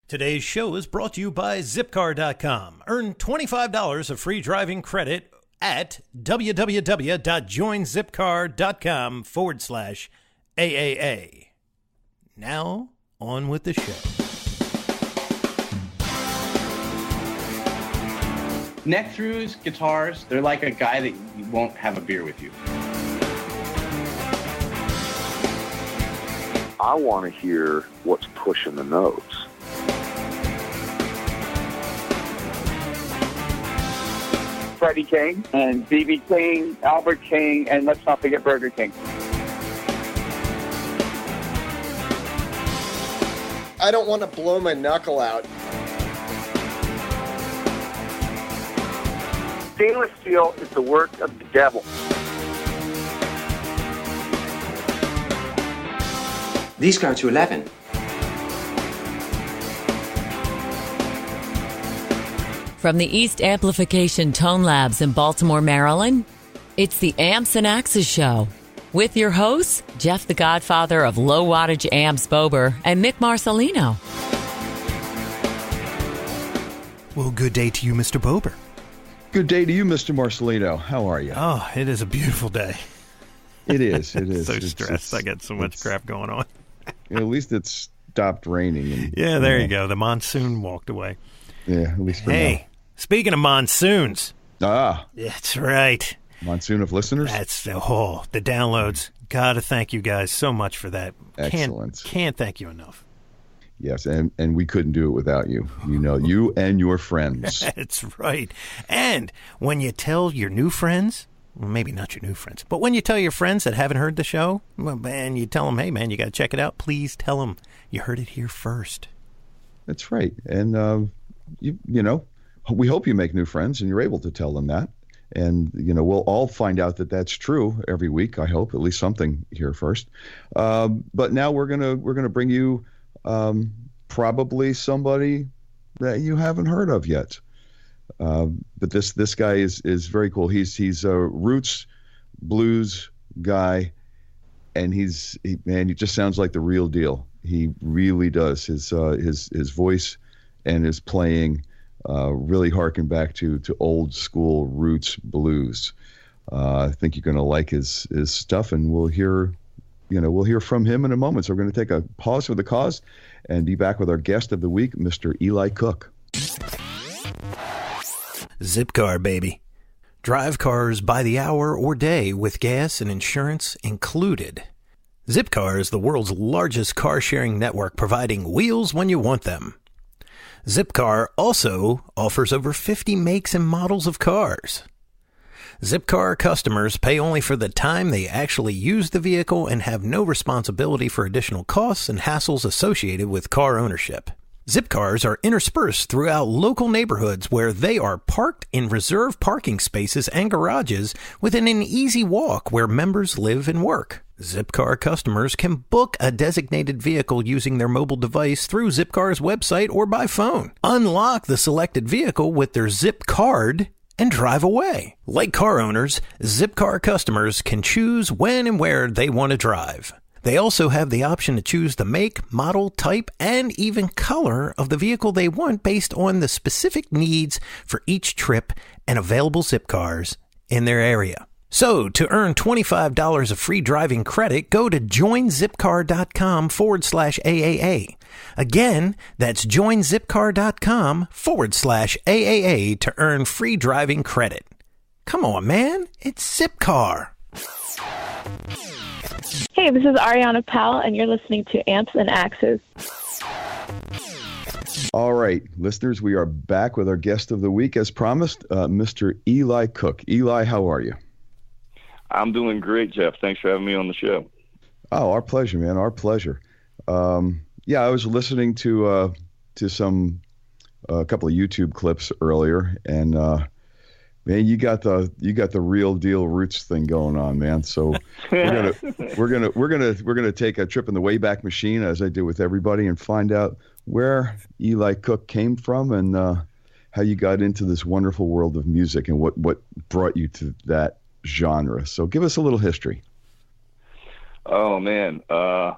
Today's show is brought to you by Zipcar.com. Earn $25 of free driving credit at www.joinzipcar.com/AAA. Now, on with the show. Neck-throughs, guitars, they're like a guy that won't have a beer with you. I want to hear what's pushing the notes. Freddie King and B.B. King, Albert King, and let's not forget Burger King. I don't want to blow my knuckle out. Stainless steel is the work of the devil. These go to 11. From the East Amplification Tone Labs in Baltimore, Maryland, it's the Amps and Axes Show. With your hosts, Jeff the Godfather of Low Wattage Amps Bober and Mick Marcelino. Well, good day to you, Mr. Bober. Good day to you, Mr. Marcelino. How are you? Oh, it is a beautiful day. It is. It is. So stressed. I got so much crap going on. At least it's stopped raining. And, yeah, there you go. The monsoon walked away. Yeah, at least for now. Speaking of monsoons. That's right. Monsoon of listeners? That's the downloads. Gotta thank you guys so much for that. Excellent. Can't thank you enough. Yes, and we couldn't do it without you. You know, you and your friends. That's right. And when you tell your new friends, well, maybe not your new friends, but when you tell your friends that haven't heard the show, and you tell them, hey, man, you got to check it out, please tell them you heard it here first. That's right. And, you know, we hope you make new friends and you're able to tell them that. And, you know, we'll all find out that that's true every week, I hope, at least something here first. But now we're gonna bring you probably somebody that you haven't heard of yet. But this guy is very cool. He's a roots blues guy, and he just sounds like the real deal. He really does. His voice and his playing really harken back to old school roots blues. I think you're going to like his stuff, and we'll hear from him in a moment. So we're going to take a pause for the cause and be back with our guest of the week, Mr. Eli Cook. Zipcar, baby. Drive cars by the hour or day with gas and insurance included. Zipcar is the world's largest car-sharing network, providing wheels when you want them. Zipcar also offers over 50 makes and models of cars. Zipcar customers pay only for the time they actually use the vehicle and have no responsibility for additional costs and hassles associated with car ownership. Zipcars are interspersed throughout local neighborhoods where they are parked in reserved parking spaces and garages within an easy walk where members live and work. Zipcar customers can book a designated vehicle using their mobile device through Zipcar's website or by phone. Unlock the selected vehicle with their Zip card and drive away. Like car owners, Zipcar customers can choose when and where they want to drive. They also have the option to choose the make, model, type, and even color of the vehicle they want based on the specific needs for each trip and available Zipcars in their area. So, to earn $25 of free driving credit, go to joinzipcar.com/AAA. Again, that's joinzipcar.com/AAA to earn free driving credit. Come on, man. It's Zipcar. Hey, this is Ariana Powell, and you're listening to Amps and Axes. All right, listeners, we are back with our guest of the week, as promised, Mr. Eli Cook. Eli, how are you? I'm doing great, Jeff. Thanks for having me on the show. Oh, our pleasure, man. Our pleasure. Yeah, I was listening to a couple of YouTube clips earlier, and man, you got the real deal roots thing going on, man. So we're gonna take a trip in the Wayback Machine, as I do with everybody, and find out where Eli Cook came from and how you got into this wonderful world of music and what brought you to that genre. So give us a little history. Oh man, I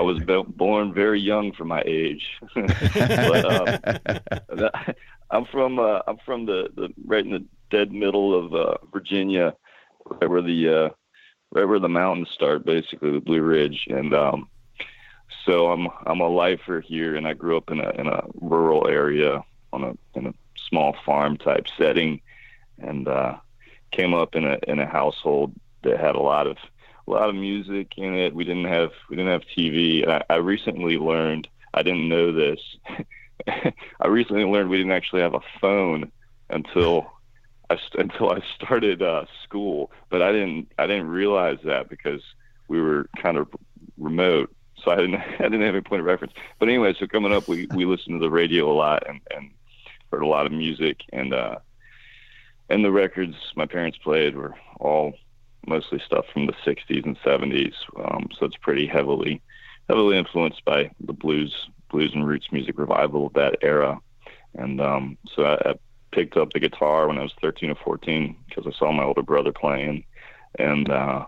was born very young for my age, but I'm from the right in the dead middle of Virginia, right where the mountains start, basically the Blue Ridge, and so I'm a lifer here, and I grew up in a rural area in a small farm type setting, and came up in a household that had a lot of music in it. We didn't have TV. And I recently learned, I didn't know this. I recently learned we didn't actually have a phone until I started school. But I didn't realize that because we were kind of remote, so I didn't have any point of reference. But anyway, so coming up, we listened to the radio a lot and heard a lot of music, and the records my parents played were all mostly stuff from the 60s and 70s. So it's pretty heavily influenced by the blues and roots music revival of that era. And so I picked up the guitar when I was 13 or 14 because I saw my older brother playing. And I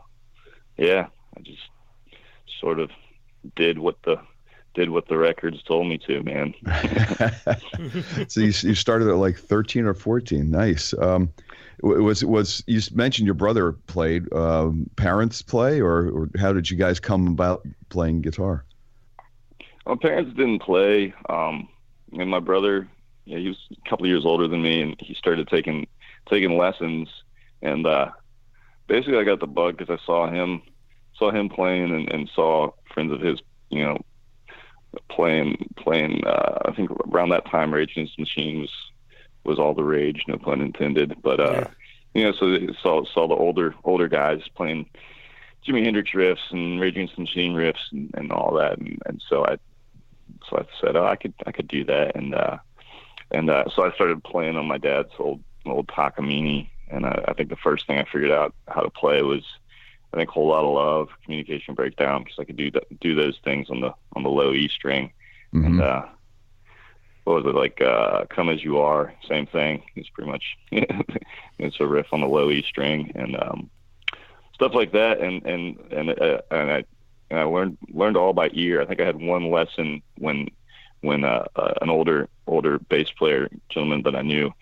just sort of did what the records told me to, man. So you started at like 13 or 14. Nice. Was you mentioned your brother played, parents play, or how did you guys come about playing guitar? My parents didn't play. And my brother, he was a couple of years older than me, and he started taking lessons. And basically I got the bug because I saw him playing and saw friends of his, playing. I think around that time, Rage Against the Machine was all the rage, no pun intended. But so saw the older guys playing Jimi Hendrix riffs and Rage Against the Machine riffs and all that, and so I said, I could do that, and so I started playing on my dad's old Takamine, and I think the first thing I figured out how to play was, I think, Whole Lotta Love, Communication Breakdown, because I could do those things on the low E string. Mm-hmm. And what was it, like Come As You Are, same thing. It's pretty much it's a riff on the low E string and stuff like that. And I learned all by ear. I think I had one lesson when an older bass player, gentleman that I knew,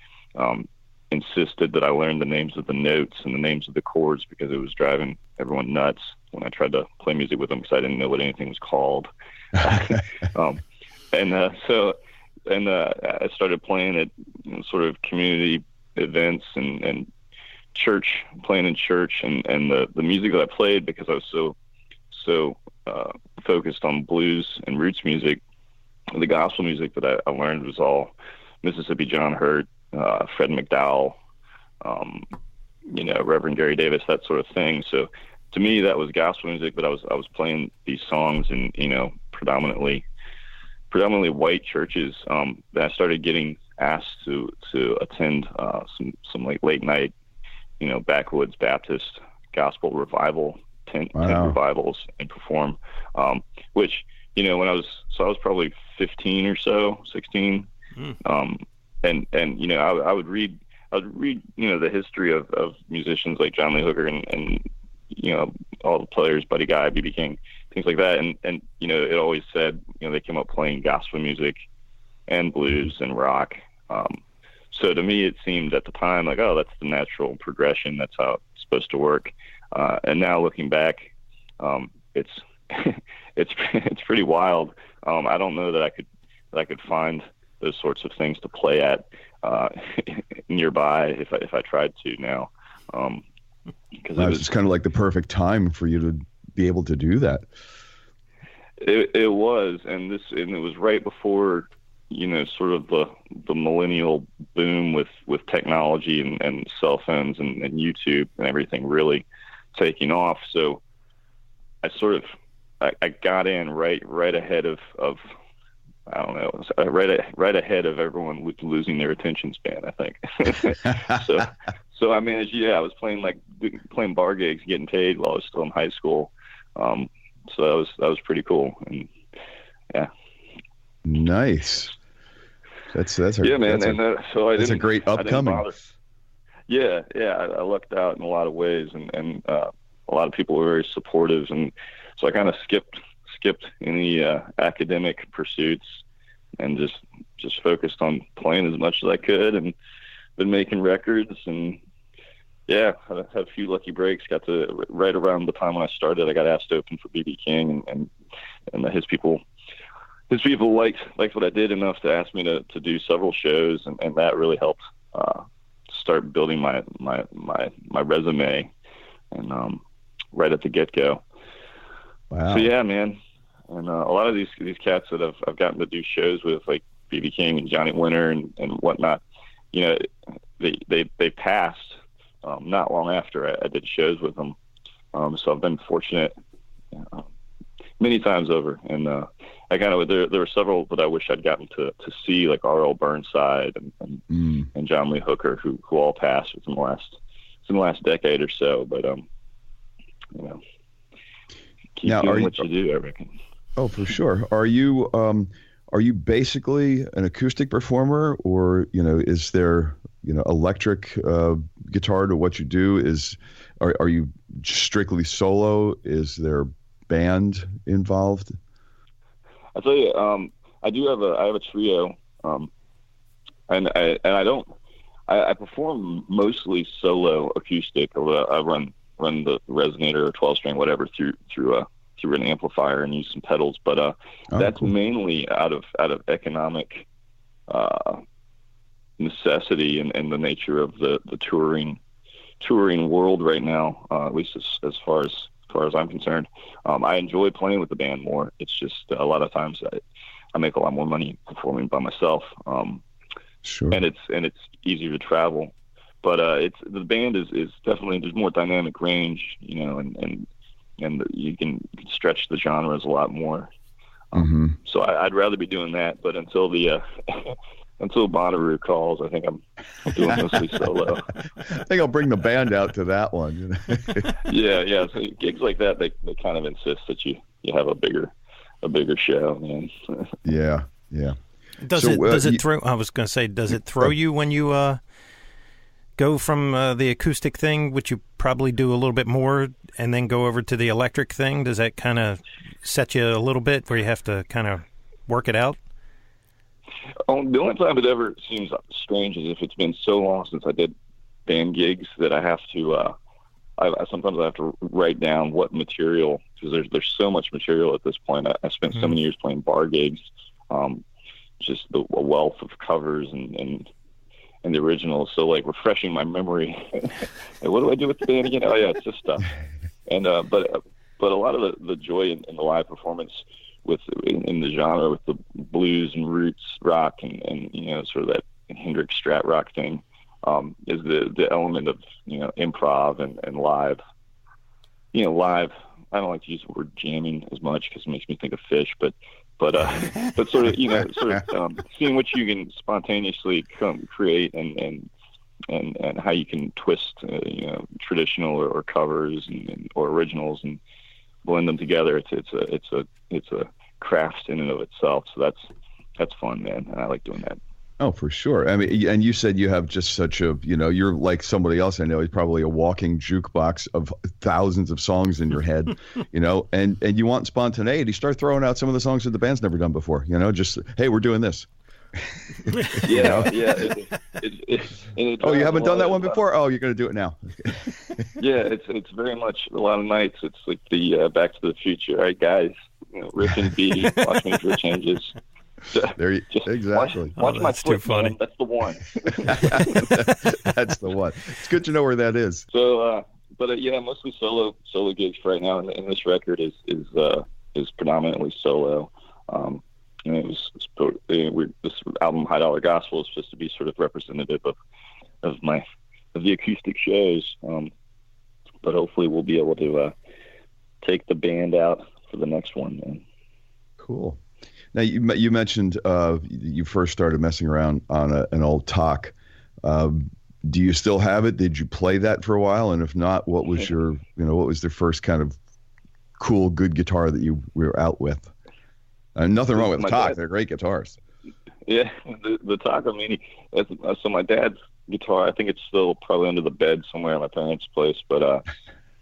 insisted that I learn the names of the notes and the names of the chords because it was driving everyone nuts when I tried to play music with them because I didn't know what anything was called. I started playing at sort of community events and church, playing in church, and the music that I played, because I was so focused on blues and roots music, the gospel music that I learned was all Mississippi John Hurt, Fred McDowell, Reverend Gary Davis, that sort of thing. So to me, that was gospel music, but I was playing these songs in, predominantly white churches. That I started getting asked to attend some like late night, backwoods Baptist gospel revival tent revivals and perform, which, when I was probably 15 or so, 16. And I would read the history of musicians like John Lee Hooker and all the players, Buddy Guy, B.B. King, things like that, and it always said they came up playing gospel music and blues and rock. So to me, it seemed at the time like, oh, that's the natural progression. That's how it's supposed to work. And now looking back, it's it's pretty wild. I don't know that I could find those sorts of things to play at nearby if I tried to now. Because it was just kind of like the perfect time for you to be able to do that. It was, and it was right before sort of the millennial boom with technology and cell phones and YouTube and everything really taking off. So I got in right ahead of I don't know, right ahead of everyone losing their attention span, I think. So I managed. I was playing bar gigs, getting paid while I was still in high school. So that was pretty cool. And yeah, nice. That's a great upcoming. Yeah, I lucked out in a lot of ways, and a lot of people were very supportive, and so I kind of skipped any academic pursuits and just focused on playing as much as I could, and been making records, and yeah, I had a few lucky breaks. Got to right around the time when I started, I got asked to open for B.B. King, and his people liked what I did enough to ask me to do several shows, and that really helped start building my resume, and right at the get-go. Wow. So yeah, man, and a lot of these cats that I've gotten to do shows with, like B.B. King and Johnny Winter and whatnot, you know, they passed not long after I did shows with them. So I've been fortunate many times over, and I kind of there were several that I wish I'd gotten to see, like R.L. Burnside and John Lee Hooker, who all passed within the last decade or so. But you know, keep doing what you do, I reckon. Oh, for sure. Are you basically an acoustic performer, or is there electric guitar to what you do? Are you strictly solo? Is there band involved? I'll tell you, I have a trio, and I perform mostly solo acoustic. I run the resonator or 12-string, whatever, through an amplifier and use some pedals, but that's cool. Mainly out of economic necessity and the nature of the touring world right now, at least as far as I'm concerned. I enjoy playing with the band more. It's just a lot of times I make a lot more money performing by myself. Sure. And it's easier to travel, but the band is definitely, there's more dynamic range, and you can stretch the genres a lot more. So I'd rather be doing that, but until Bonnaroo calls, I think I'm doing mostly solo. I think I'll bring the band out to that one. Yeah. So gigs like that, they kind of insist that you have a bigger show, man. Yeah. Does it throw? I was going to say, does it throw you when you go from the acoustic thing, which you probably do a little bit more, and then go over to the electric thing? Does that kind of set you a little bit where you have to kind of work it out? The only time it ever seems strange is if it's been so long since I did band gigs that I have to. Sometimes I have to write down what material, because there's so much material at this point. I spent so many years playing bar gigs, just a wealth of covers and the originals. So like refreshing my memory. Like, what do I do with the band again? Oh yeah, it's this stuff. And but a lot of the joy in the live performance in the genre with the blues and roots rock and sort of that Hendrix strat rock thing, is the element of improv and live. Live. I don't like to use the word jamming as much because it makes me think of fish, but sort of seeing what you can spontaneously create and how you can twist traditional or covers or originals and blend them together. It's a craft in and of itself. So that's fun, man. And I like doing that. Oh, for sure. I mean, and you said you have just such a, you're like somebody else I know. He's probably a walking jukebox of thousands of songs in your head, and you want spontaneity. Start throwing out some of the songs that the band's never done before, just, hey, we're doing this. Yeah. Oh, you haven't done that one before? Oh, you're going to do it now. Yeah, it's very much a lot of nights. It's like the Back to the Future. All right, guys, riff and B, watch me for changes. There you exactly. Watch my foot, too funny. Man. That's the one. That's the one. It's good to know where that is. So, yeah, mostly solo gigs right now, and this record is predominantly solo. This album, High Dollar Gospel, is supposed to be sort of representative of the acoustic shows, but hopefully we'll be able to take the band out for the next one, man. Cool. Now, you mentioned you first started messing around on an old Talk. Do you still have it? Did you play that for a while? And if not, what was what was the first kind of cool, good guitar that you were out with? Nothing wrong with the Talk. They're great guitars. Yeah, the Talk, I mean, so my dad's guitar, I think it's still probably under the bed somewhere at my parents' place, but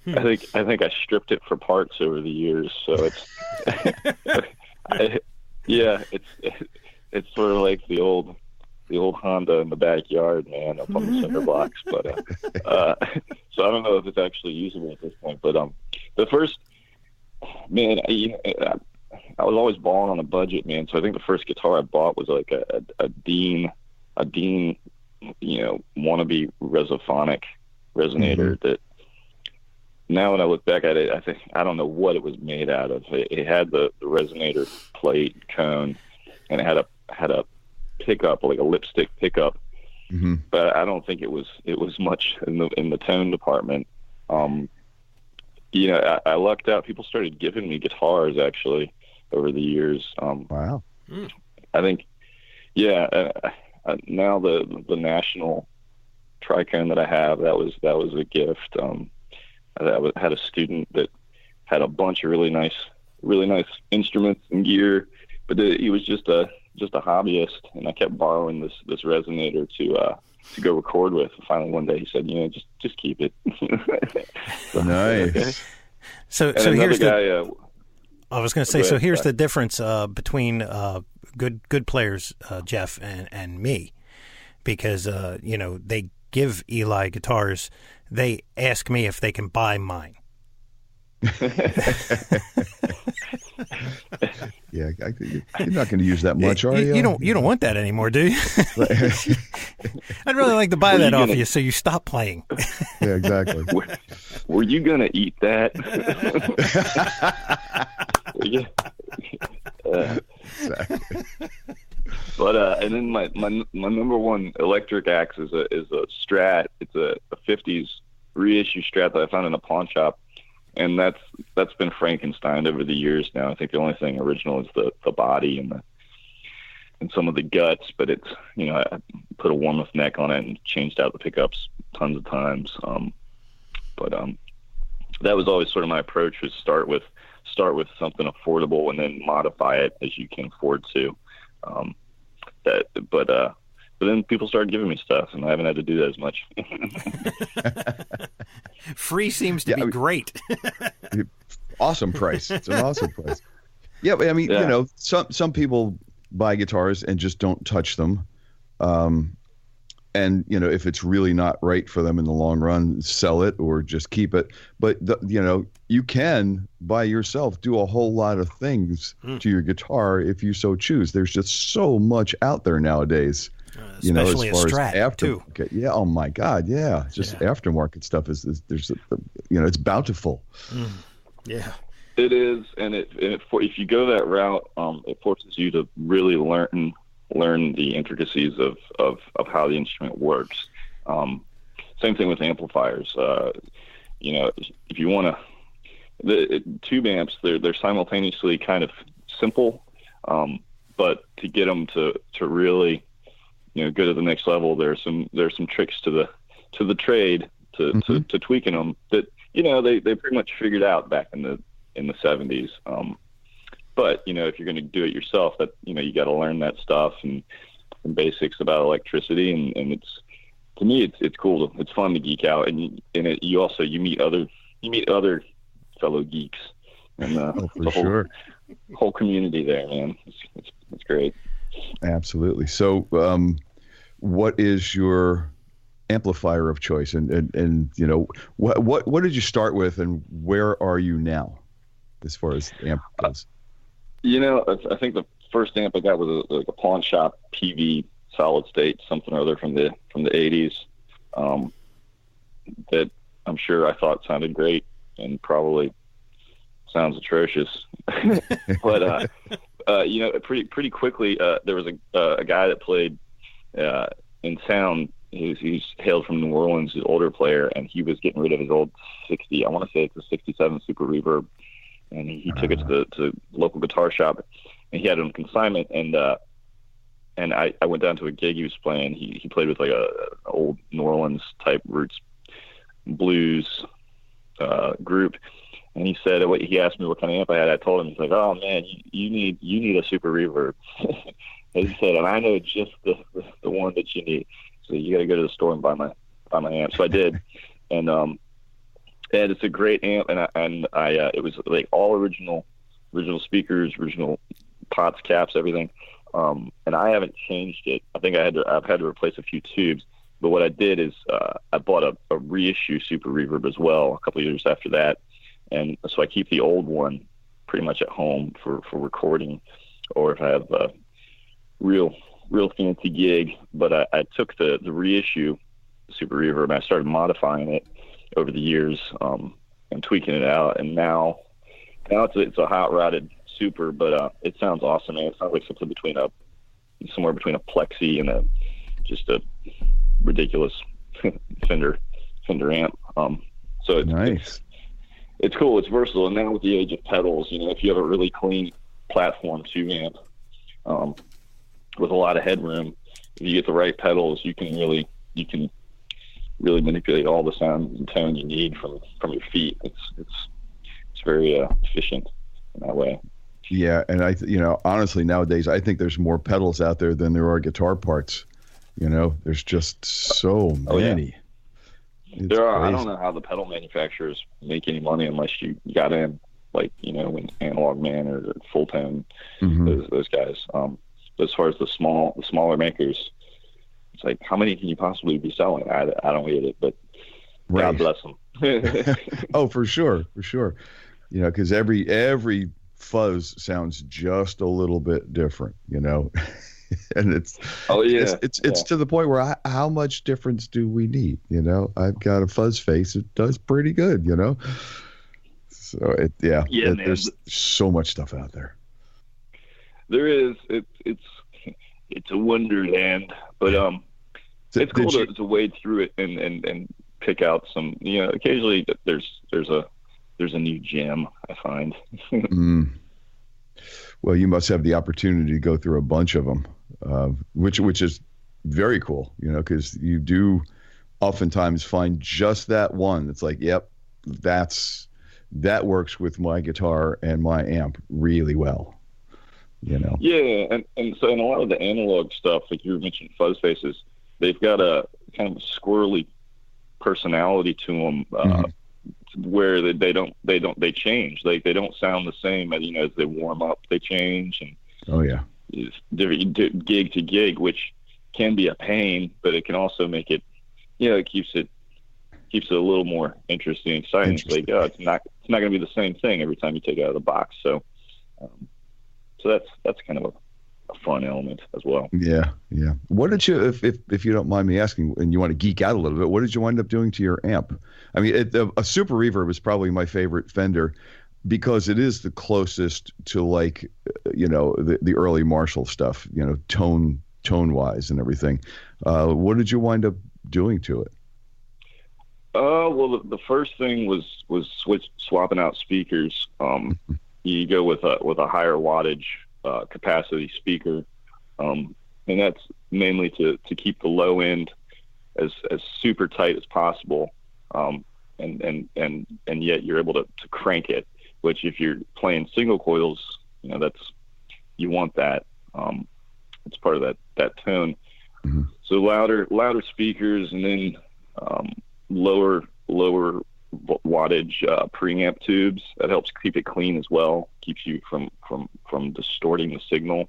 I think I stripped it for parts over the years, so it's it's sort of like the old Honda in the backyard, man, up on the cinder blocks. But so I don't know if it's actually usable at this point. But the first, man, I was always balling on a budget, man. So I think the first guitar I bought was like a Dean, wannabe Resophonic resonator that. Now when I look back at it, I don't know what it was made out of. It had the resonator plate cone, and it had a pickup, like a lipstick pickup. Mm-hmm. But I don't think it was much in the tone department. I lucked out. People started giving me guitars actually over the years. Wow. I think, now the national tricone that I have, that was a gift. I had a student that had a bunch of really nice instruments and gear, but he was just a hobbyist, and I kept borrowing this resonator to go record with. And finally, one day he said, just keep it. Nice. Okay. So here's I was going to say, so here's the difference between good players, Jeff, and me, because they give Eli guitars. They ask me if they can buy mine. Yeah, you're not going to use that much, are you? You don't want that anymore, do you? I'd really like to buy that off you, so you stop playing. Yeah, exactly. Were you going to eat that? Exactly. But and then my number one electric axe is a Strat. It's a 50s reissue Strat that I found in a pawn shop, and that's been Frankenstein over the years now. I think the only thing original is the body and some of the guts, but it's I put a Warmoth neck on it and changed out the pickups tons of times. But that was always sort of my approach, was start with something affordable and then modify it as you can afford to. But then people started giving me stuff, and I haven't had to do that as much. Free seems to be great. Awesome price. It's an awesome price. Yeah, but I mean, some people buy guitars and just don't touch them. And if it's really not right for them in the long run, sell it or just keep it. But you can by yourself do a whole lot of things to your guitar if you so choose. There's just so much out there nowadays. Especially as far a Strat as too. Yeah. Oh my God. Yeah. Just aftermarket stuff is it's bountiful. Yeah. It is, and if you go that route, it forces you to really learn the intricacies of how the instrument works. Same thing with amplifiers. If you want the tube amps, they're simultaneously kind of simple, but to get them to really go to the next level, there's some tricks to the trade to tweaking them that they pretty much figured out back in the 70s. But if you're going to do it yourself, that you got to learn that stuff and basics about electricity, and it's, to me, it's cool. It's fun to geek out, and you meet other fellow geeks, and the whole community there, man. It's great. Absolutely. So, what is your amplifier of choice, and what did you start with, and where are you now, as far as amp goes? I think the first amp I got was a pawn shop PV solid state, something or other from the 80s, that I'm sure I thought sounded great and probably sounds atrocious. But pretty quickly there was a guy that played in town. He's hailed from New Orleans, an older player, and he was getting rid of his old 60. I want to say it's a 67 Super Reverb. And he took it to the local guitar shop, and he had it on consignment. And I went down to a gig he was playing. He played with like a old New Orleans type roots blues group. And he said, he asked me what kind of amp I had. I told him, he's like, "Oh man, you need a Super Reverb." And he said, "And I know just the one that you need. So you got to go to the store and buy my amp." So I did, and And it's a great amp, and I it was like all original speakers, original pots, caps, everything. And I haven't changed it. I think I've had to replace a few tubes. But what I did is I bought a reissue Super Reverb as well a couple of years after that, and so I keep the old one pretty much at home for recording, or if I have a real fancy gig. But I took the reissue Super Reverb and I started modifying it over the years and tweaking it out, and now it's a hot rodded Super, but it sounds awesome. Man. It sounds like somewhere between a Plexi and just a ridiculous Fender amp. So it's nice. It's cool. It's versatile. And now with the age of pedals, if you have a really clean platform 2 amp with a lot of headroom, if you get the right pedals, you can really manipulate all the sound and tone you need from your feet. It's very efficient in that way. Yeah, and honestly, nowadays I think there's more pedals out there than there are guitar parts. There's just so many. There are. I don't know how the pedal manufacturers make any money unless you got in, like in Analog Man or Full Tone, those guys. But as far as the smaller makers, it's like, how many can you possibly be selling? I don't get it, but God bless them. Oh, for sure. Because every fuzz sounds just a little bit different, and it's to the point where how much difference do we need? I've got a fuzz face. It does pretty good, So there's so much stuff out there. There is. It's a wonderland, but it's cool to wade through it and pick out some. Occasionally there's a new gem, I find. Well, you must have the opportunity to go through a bunch of them, which is very cool, because you do oftentimes find just that one. It's like, yep, that works with my guitar and my amp really well, Yeah, and so in a lot of the analog stuff, like you mentioned, fuzz faces, they've got a kind of a squirrely personality to them. Where they change, like they don't sound the same as they warm up, they change, and it's different gig to gig, which can be a pain, but it can also make it it keeps it a little more interesting and exciting. It's like, it's not going to be the same thing every time you take it out of the box, so that's kind of a fun element as well. Yeah. What did you, if you don't mind me asking, and you want to geek out a little bit, what did you wind up doing to your amp? I mean, a Super Reverb is probably my favorite Fender because it is the closest to the early Marshall stuff, tone wise and everything. What did you wind up doing to it? Well, the first thing was swapping out speakers. You go with a higher wattage capacity speaker, and that's mainly to keep the low end as super tight as possible, and yet you're able to crank it, which if you're playing single coils, you want that. It's part of that tone. So louder speakers, and then lower wattage preamp tubes. That helps keep it clean as well, keeps you from distorting the signal.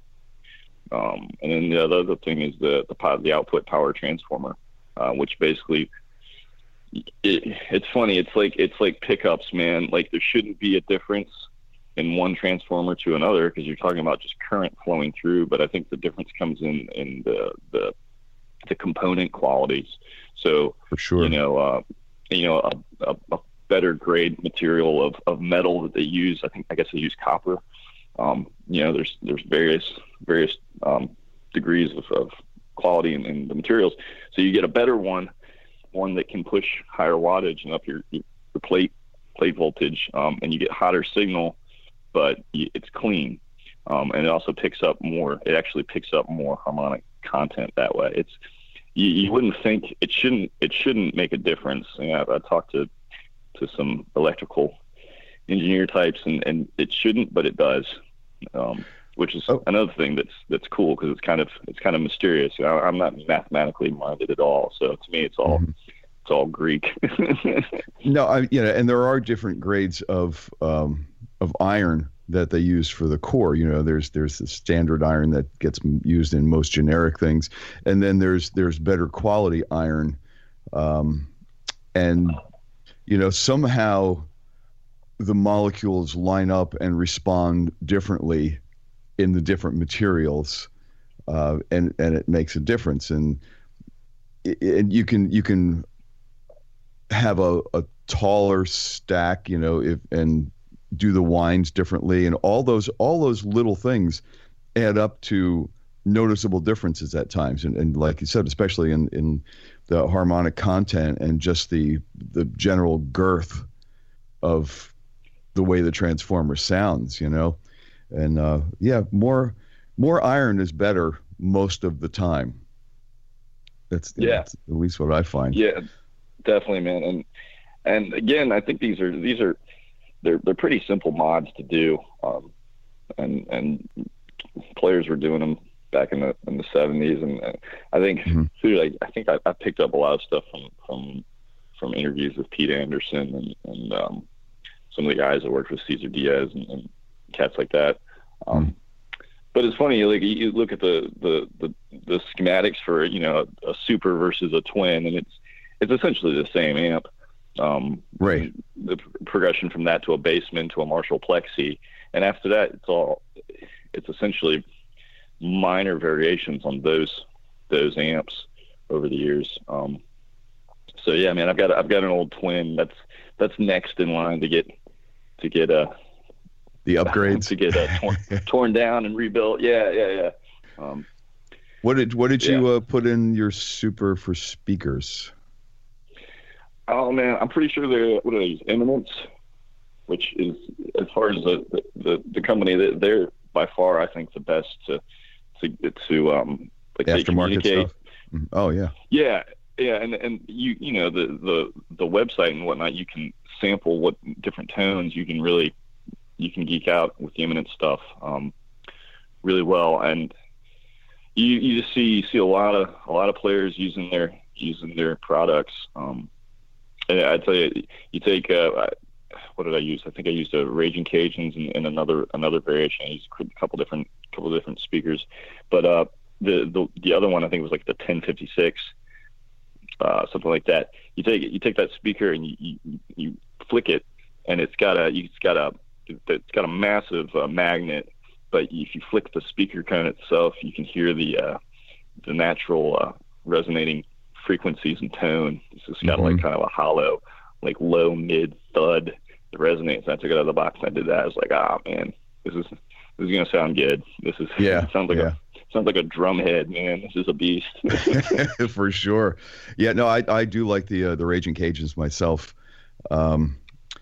And then the other thing is the output power transformer, which basically it's funny. It's like pickups, man. Like there shouldn't be a difference in one transformer to another because you're talking about just current flowing through. But I think the difference comes in the component qualities. So for sure, a better grade material of metal that they use. I guess they use copper. There's various degrees of quality in the materials. So you get a better one that can push higher wattage and up your plate voltage, and you get hotter signal, but it's clean, and it also picks up more. It actually picks up more harmonic content that way. It's you wouldn't think it shouldn't make a difference. I talked to some electrical engineer types, and it shouldn't, but it does, which is another thing that's cool because it's kind of mysterious. I'm not mathematically minded at all, so to me it's all it's all Greek. No, and there are different grades of iron that they use for the core. There's the standard iron that gets used in most generic things, and then there's better quality iron, and somehow the molecules line up and respond differently in the different materials, and it makes a difference. And you can have a taller stack, and do the winds differently, and all those little things add up to noticeable differences at times. And like you said, especially in the harmonic content and just the general girth of the way the transformer sounds, and more iron is better most of the time. That's at least what I find. Yeah, definitely, man. And again, I think they're pretty simple mods to do, and players were doing them back in the 70s, and I think I think I picked up a lot of stuff from interviews with Pete Anderson and some of the guys that worked with Cesar Diaz and cats like that. But it's funny, like you look at the schematics for a super versus a twin, and it's essentially the same amp. Right. The progression from that to a Bassman to a Marshall Plexi, and after that, it's essentially minor variations on those amps over the years. So yeah, man, I've got an old twin that's next in line to get the upgrades to get torn down and rebuilt. Yeah. What did you put in your super for speakers? Oh man, I'm pretty sure what are they use? Eminence, which is, as far as the company, that they're by far, I think, the best to like aftermarket stuff. Oh yeah. Yeah, and the website and whatnot, you can sample what different tones you can geek out with the Eminence stuff really well, and you just see a lot of players using their products. And I'd tell you, you take what did I use? I think I used a Raging Cajuns and another variation. I used a couple different speakers, but the other one I think was like the 1056, something like that. You take that speaker and you flick it, and it's got a massive magnet. But if you flick the speaker cone itself, you can hear the natural resonating frequencies and tone. It's just got like kind of a hollow, like low mid thud that resonates. I took it out of the box and I did that. I was like, man, this is gonna sound good. It sounds like a drum head, man. This is a beast. For sure. Yeah, no, I do like the Raging Cajuns myself.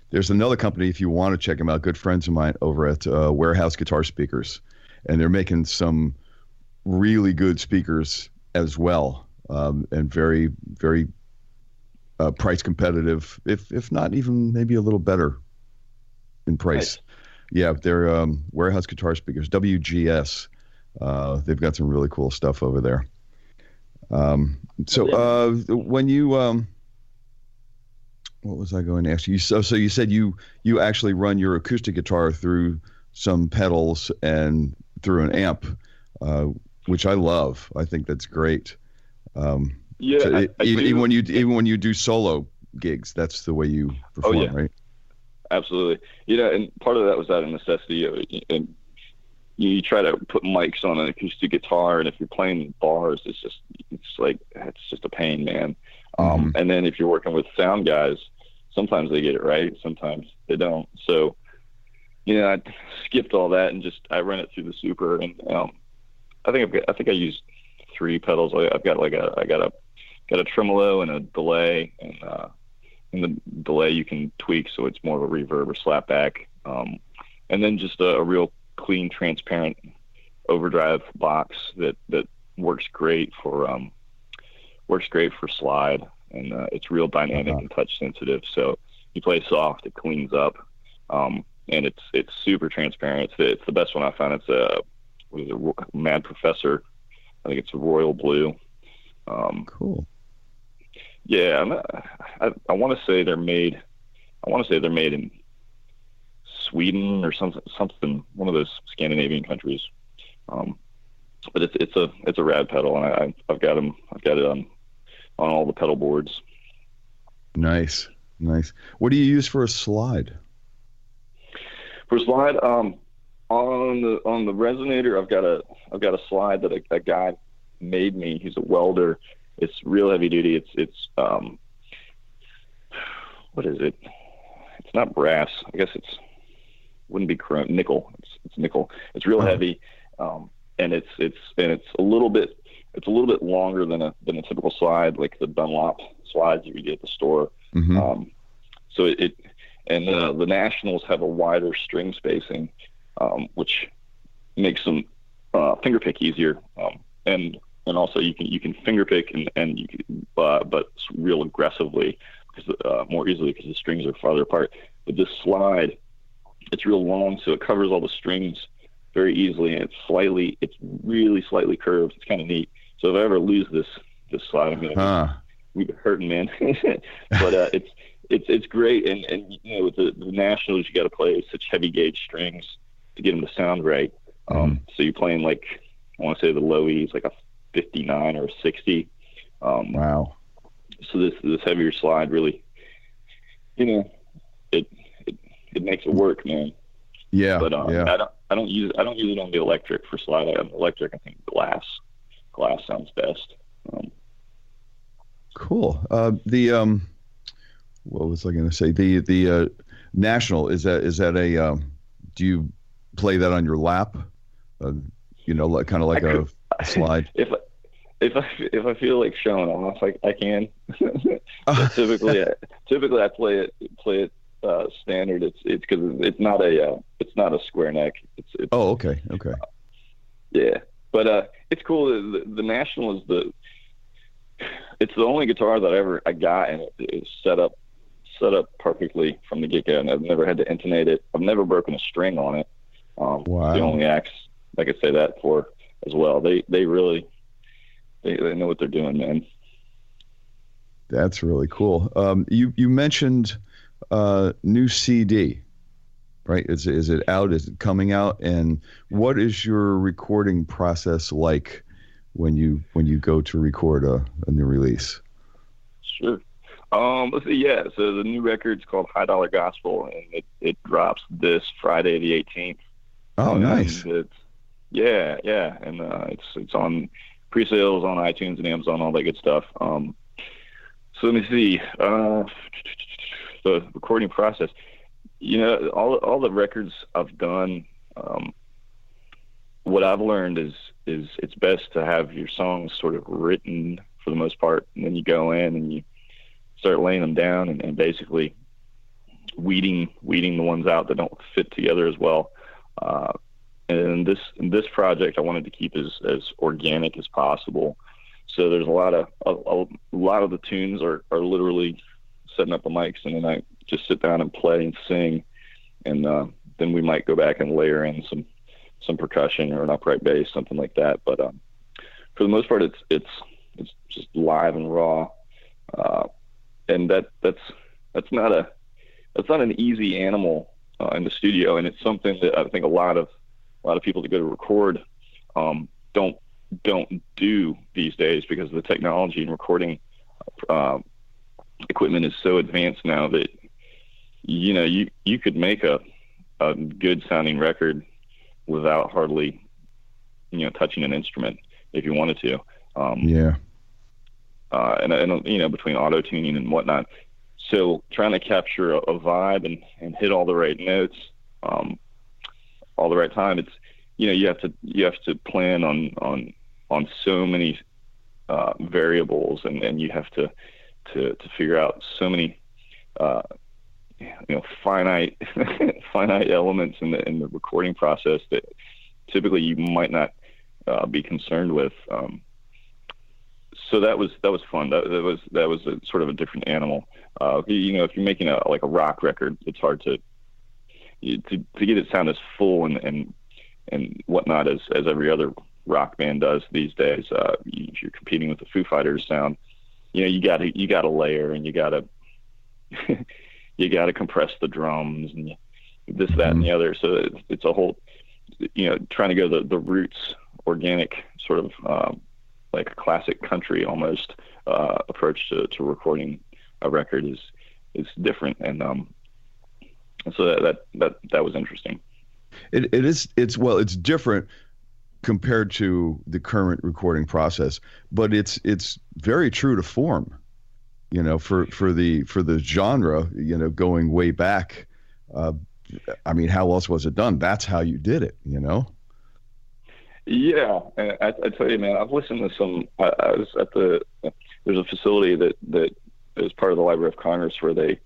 There's another company, if you want to check them out, good friends of mine over at Warehouse Guitar Speakers, and they're making some really good speakers as well. And very, very price competitive, if not even maybe a little better in price. Nice. Yeah, they're Warehouse Guitar Speakers, WGS. They've got some really cool stuff over there. When you, what was I going to ask you? So you said you actually run your acoustic guitar through some pedals and through an amp, which I love. I think that's great. Even when you do solo gigs, that's the way you perform, right? Absolutely. And part of that was out of necessity. And you try to put mics on an acoustic guitar, and if you're playing bars, it's just a pain, man. And then if you're working with sound guys, sometimes they get it right, sometimes they don't. So, I skipped all that and I run it through the Super, and I think I used 3 pedals. I've got a tremolo and a delay, and the delay you can tweak so it's more of a reverb or slap back, and then just a real clean, transparent overdrive box that works great for slide, and it's real dynamic and touch sensitive. So you play soft, it cleans up, and it's super transparent. It's the best one I found. It's a Mad Professor. I think it's a royal blue. Cool. Yeah, I want to say they're made. I want to say they're made in Sweden or something, one of those Scandinavian countries. But it's a rad pedal, and I've got it on all the pedal boards. Nice. What do you use for a slide? For a slide, on the resonator, I've got a slide that a guy made me. He's a welder. It's real heavy duty. It's what is it? It's not brass. I guess wouldn't be nickel. It's nickel. It's real heavy, and it's a little bit longer than a typical slide, like the Dunlop slides you get at the store. Mm-hmm. So the Nationals have a wider string spacing, which makes them fingerpick easier, and also you can fingerpick and you can, but real aggressively more easily because the strings are farther apart. But this slide, it's real long, so it covers all the strings very easily, and it's really slightly curved. It's kind of neat. So if I ever lose this slide, I'm gonna be hurting, man. But it's great, and with the Nationals, you got to play such heavy gauge strings to get them to sound right. So you're playing like, I want to say the low E's, like a 59 or a 60. Wow. So this heavier slide really, it makes it work, man. Yeah. But I don't use it on the electric for slide. On the electric, I think glass sounds best. Cool. What was I going to say? The National, is that a do you play that on your lap? Kind of like a slide. If I feel like showing off, I can. typically I play it standard. It's because it's not a square neck. It's oh, okay. Yeah, but it's cool. The National is it's the only guitar that I got, and it's set up perfectly from the get-go, and I've never had to intonate it. I've never broken a string on it. Wow. The only acts I could say that for as well. They really they know what they're doing, man. That's really cool. You mentioned new CD, right? Is it out? Is it coming out? And what is your recording process like when you go to record a new release? Sure. Let's see. Yeah. So the new record's called High Dollar Gospel, and it drops this Friday the 18th. Oh, nice. And it's on pre-sales on iTunes and Amazon, all that good stuff. So let me see. The recording process. All the records I've done. What I've learned is it's best to have your songs sort of written for the most part, and then you go in and you start laying them down and basically weeding the ones out that don't fit together as well. And this project I wanted to keep as organic as possible. So there's a lot of the tunes are literally setting up the mics, and then I just sit down and play and sing, and then we might go back and layer in some percussion or an upright bass, something like that. But for the most part, it's just live and raw, and that's not an easy animal in the studio, and it's something that I think a lot of people that go to record don't do these days, because the technology and recording equipment is so advanced now that you could make a good sounding record without hardly touching an instrument if you wanted to. And between auto tuning and whatnot, so trying to capture a vibe and hit all the right notes all the right time, it's you have to plan on so many variables, and you have to figure out so many finite elements in the recording process that typically you might not be concerned with. So that was fun. That was a sort of a different animal. If you're making a rock record, it's hard to get it sound as full and whatnot as every other rock band does these days. If you're competing with the Foo Fighters sound, you gotta layer, and you gotta you gotta compress the drums, and this, that, and the other. So it's a whole, trying to go the roots, organic sort of like a classic country almost approach to recording a record is different, and so that was interesting. It's different compared to the current recording process, but it's very true to form, for the genre, going way back. I mean, how else was it done? That's how you did it, Yeah, and I tell you, man, I've listened to some. I was at there's a facility that is part of the Library of Congress where they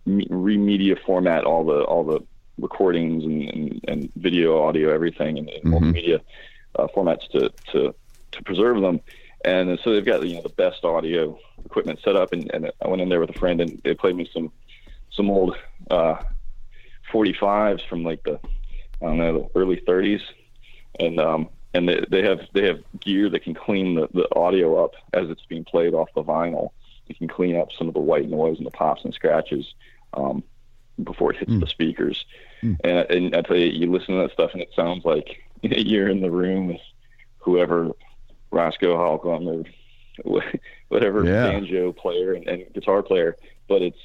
remedia format all the recordings and video, audio, everything in multimedia formats to preserve them. And so they've got the best audio equipment set up. And I went in there with a friend, and they played me some old 45s from like the early 30s, and they have gear that can clean the audio up as it's being played off the vinyl. It can clean up some of the white noise and the pops and scratches before it hits the speakers. And I tell you, you listen to that stuff, and it sounds like you're in the room with whoever, Roscoe Holcomb or whatever banjo player and guitar player. But it's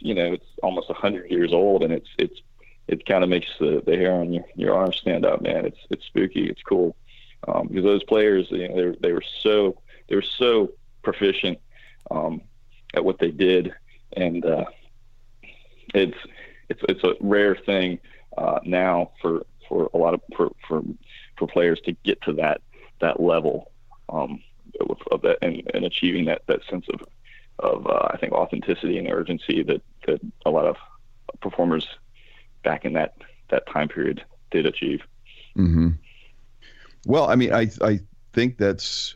almost 100 years old, and it kind of makes the hair on your arm stand up, man. It's spooky. It's cool, because those players, they were so proficient at what they did, and it's a rare thing now for a lot of for players to get to that level of that and achieving that sense of I think authenticity and urgency that a lot of performers back in that time period did achieve. Mm-hmm. Well, I mean, I think that's,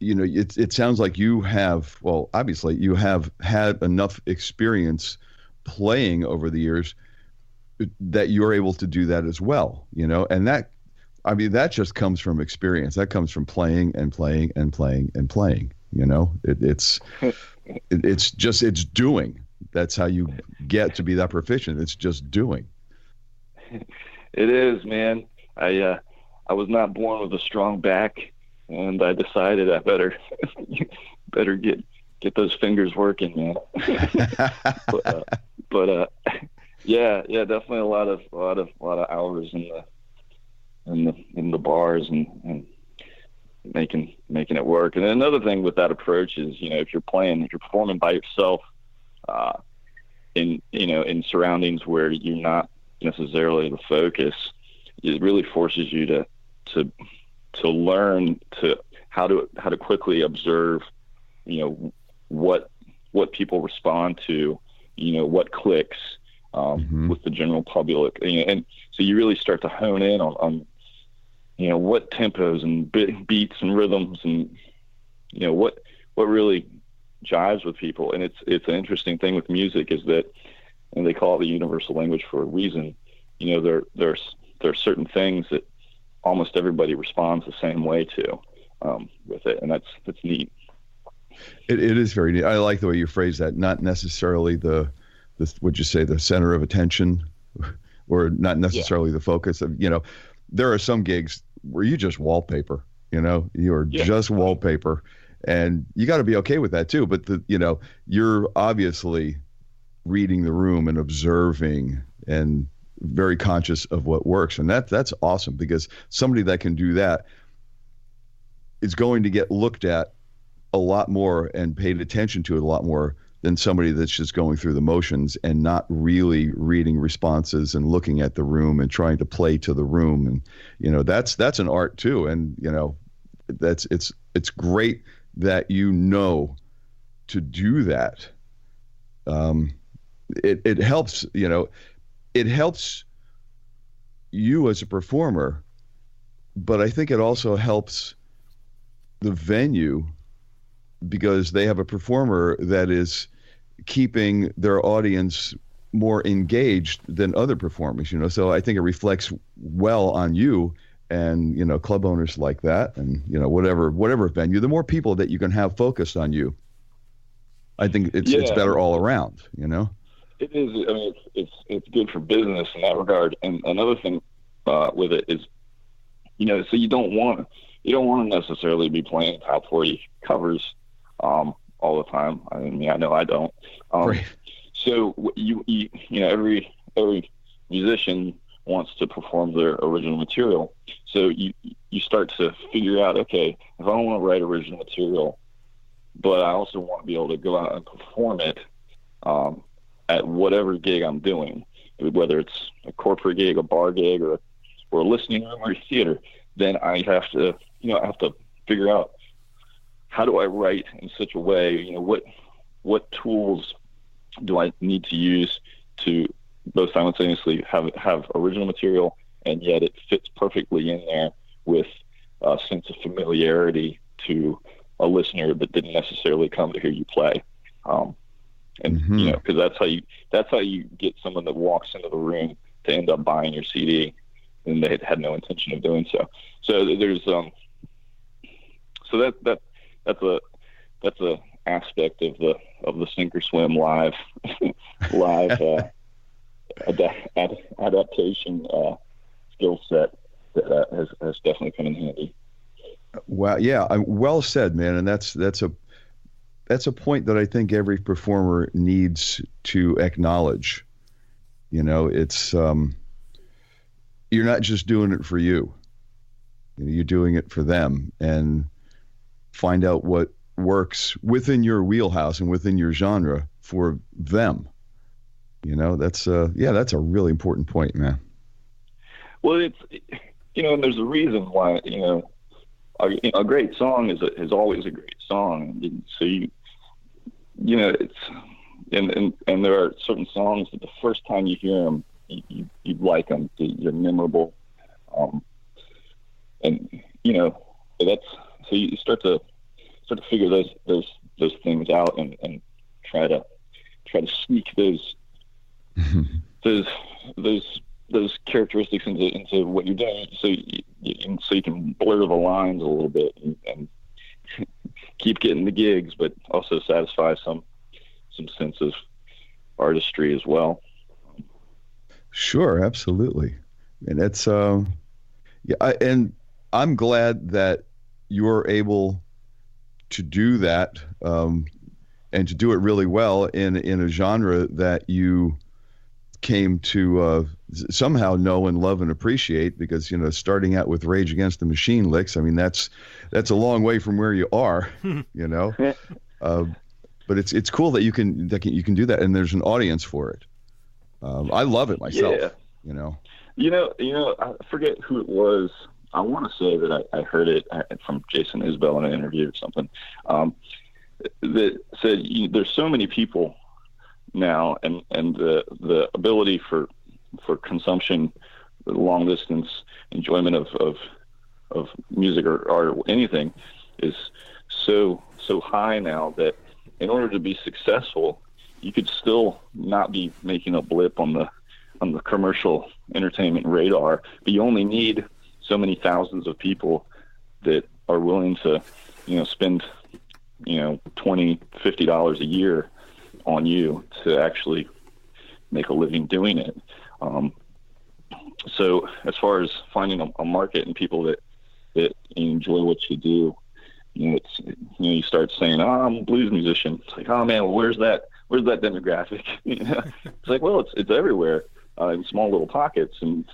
it sounds like you have, well, obviously you have had enough experience playing over the years that you're able to do that as well, and that just comes from experience. That comes from playing and playing and playing and playing, it's doing. That's how you get to be that proficient. It's just doing. It is, man. I was not born with a strong back, and I decided I better get those fingers working, man. but yeah, definitely a lot of hours in the bars and making it work. And another thing with that approach is, if you're performing by yourself, in surroundings where you're not necessarily the focus, it really forces you to learn how to quickly observe, what what people respond to, what clicks with the general public. And so you really start to hone in on what tempos and beats and rhythms and, what really jives with people. And it's an interesting thing with music is that, and they call it the universal language for a reason. There are certain things that almost everybody responds the same way to with it, and that's neat. It is very neat. I like the way you phrase that. Not necessarily the would you say the center of attention, or not necessarily the focus of. There are some gigs where you just wallpaper. You are just wallpaper, and you got to be okay with that too. But you're obviously reading the room and observing and very conscious of what works, and that's awesome, because somebody that can do that is going to get looked at a lot more and paid attention to it a lot more than somebody that's just going through the motions and not really reading responses and looking at the room and trying to play to the room. And that's an art too. And it's great that to do that. It helps, it helps you as a performer, but I think it also helps the venue, because they have a performer that is keeping their audience more engaged than other performers, So I think it reflects well on you and, club owners like that, and, whatever venue, the more people that you can have focused on you, I think it's better all around, It is. I mean, it's good for business in that regard. And another thing with it is, so you don't want to necessarily be playing top 40 covers all the time. I mean, I know I don't. Right. So every musician wants to perform their original material. So you start to figure out, okay, if I want to write original material, but I also want to be able to go out and perform it at whatever gig I'm doing, whether it's a corporate gig, a bar gig, or a listening room or a theater, then I have to figure out, how do I write in such a way, what tools do I need to use to both simultaneously have original material, and yet it fits perfectly in there with a sense of familiarity to a listener that didn't necessarily come to hear you play. Because that's how you get someone that walks into the room to end up buying your CD, and they had no intention of doing so. So there's that's a aspect of the sink or swim live adaptation skill set that has definitely come in handy. Wow, yeah, well said, man, and that's a point that I think every performer needs to acknowledge. It's you're not just doing it for you. You're doing it for them, and find out what works within your wheelhouse and within your genre for them. That's a really important point, man. Well, it's and there's a reason why a great song is always a great song. So it's and there are certain songs that the first time you hear them, you like them, they're memorable, and that's so you start to figure those things out and try to sneak those characteristics into what you're doing, so you can blur the lines a little bit and keep getting the gigs, but also satisfy some sense of artistry as well. Sure, absolutely, and it's and I'm glad that you're able to do that, and to do it really well in a genre that you came to somehow know and love and appreciate, because starting out with Rage Against the Machine licks, I mean that's a long way from where you are, but it's cool that you can do that, and there's an audience for it. I love it myself. I forget who it was. I want to say that I heard it from Jason Isbell in an interview or something, that said there's so many people now, and the ability for consumption, the long distance enjoyment of music or anything is so high now that in order to be successful, you could still not be making a blip on the commercial entertainment radar, but you only need so many thousands of people that are willing to spend $20-$50 a year on you to actually make a living doing it. So as far as finding a market and people that enjoy what you do, you start saying, "Oh, I'm a blues musician." It's like, "Oh man, well, where's that demographic?" It's like, well, it's everywhere, in small little pockets, and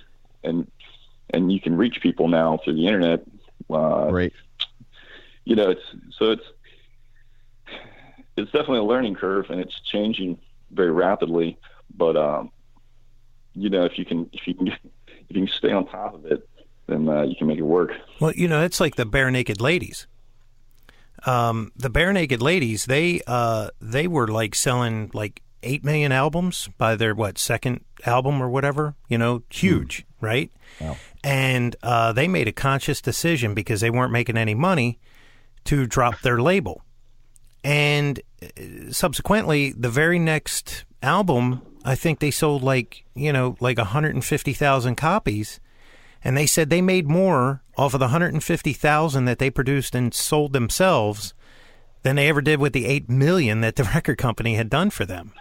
you can reach people now through the internet. Right. It's definitely a learning curve, and it's changing very rapidly. But if you can stay on top of it, then you can make it work. Well, it's like the Bare Naked Ladies. The Bare Naked Ladies, they were like selling like 8 million albums by their second album or whatever. Huge, right? Wow. And they made a conscious decision, because they weren't making any money, to drop their label. And subsequently, the very next album, I think they sold like 150,000 copies. And they said they made more off of the 150,000 that they produced and sold themselves than they ever did with the 8 million that the record company had done for them.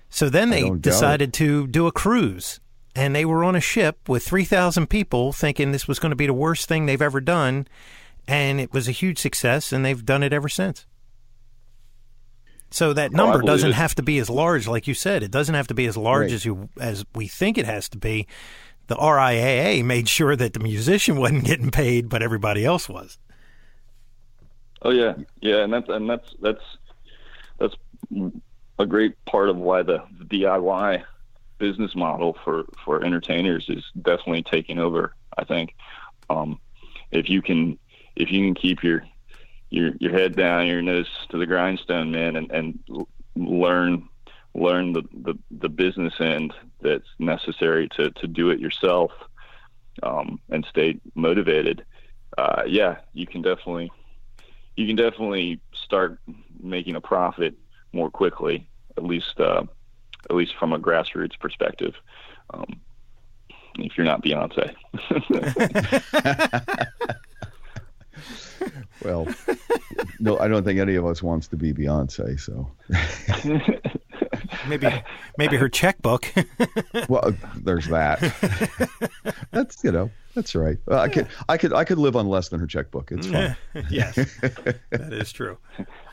So then they decided to do a cruise, and they were on a ship with 3,000 people thinking this was going to be the worst thing they've ever done. And it was a huge success, and they've done it ever since. So that number doesn't have to be as large, like you said. It doesn't have to be as large as we think it has to be. The RIAA made sure that the musician wasn't getting paid, but everybody else was. Oh yeah, and that's a great part of why the DIY business model for entertainers is definitely taking over. I think if you can keep your head down, your nose to the grindstone, man, and learn the business end that's necessary to do it yourself, and stay motivated. You can definitely start making a profit more quickly, at least from a grassroots perspective. If you're not Beyonce. Well, no, I don't think any of us wants to be Beyonce, so. Maybe her checkbook. Well, there's that. That's that's right. I could live on less than her checkbook. It's fine. Yes, that is true.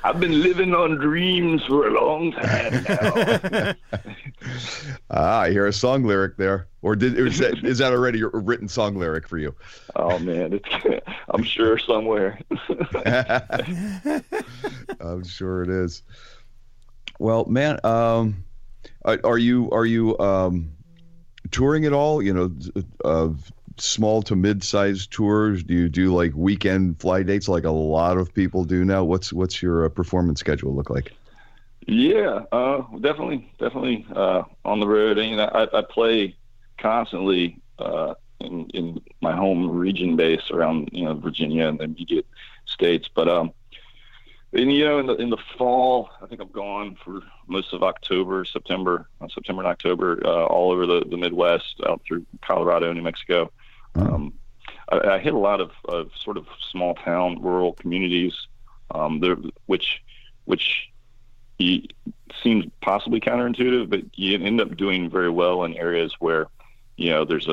I've been living on dreams for a long time now. I hear a song lyric there. Or is that already a written song lyric for you? Oh man, I'm sure somewhere. I'm sure it is. Well, man, are you touring at all? Small to mid-sized tours? Do you do like weekend fly dates like a lot of people do now? What's your performance schedule look like? Yeah, definitely on the road. And I play constantly in my home region base around Virginia and the immediate states. But in the fall, I think I'm gone for most of September and October, all over the Midwest, out through Colorado, New Mexico. I hit a lot of sort of small town, rural communities, which seems possibly counterintuitive, but you end up doing very well in areas where there's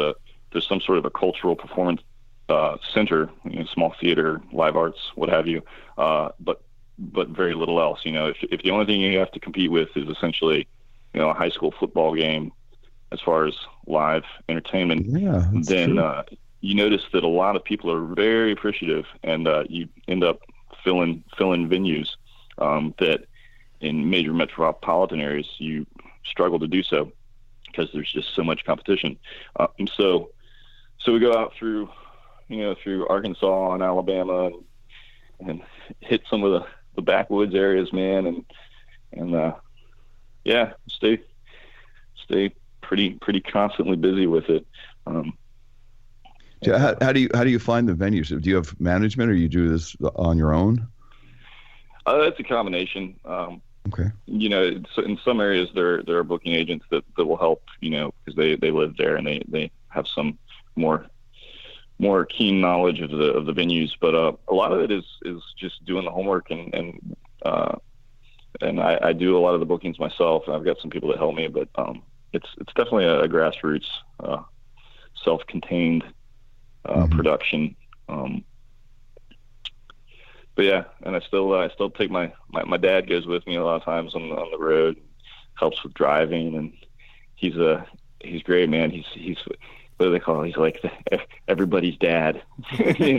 some sort of a cultural performance center, small theater, live arts, what have you, but very little else. If the only thing you have to compete with is essentially a high school football game as far as live entertainment, then you notice that a lot of people are very appreciative, and you end up filling venues that in major metropolitan areas you struggle to do so because there's just so much competition. So we go out through Arkansas and Alabama and hit some of the backwoods areas, man, and stay pretty constantly busy with it. How do you find the venues? Do you have management, or you do this on your own? It's a combination. Okay. So in some areas there are booking agents that will help, because they live there and they have some more keen knowledge of the venues. But a lot of it is just doing the homework, and I do a lot of the bookings myself. And I've got some people that help me, but it's definitely a grassroots, self-contained production. But yeah, and I still take my dad goes with me a lot of times on the road, helps with driving, and he's great, man. He's what do they call it? He's like everybody's dad. He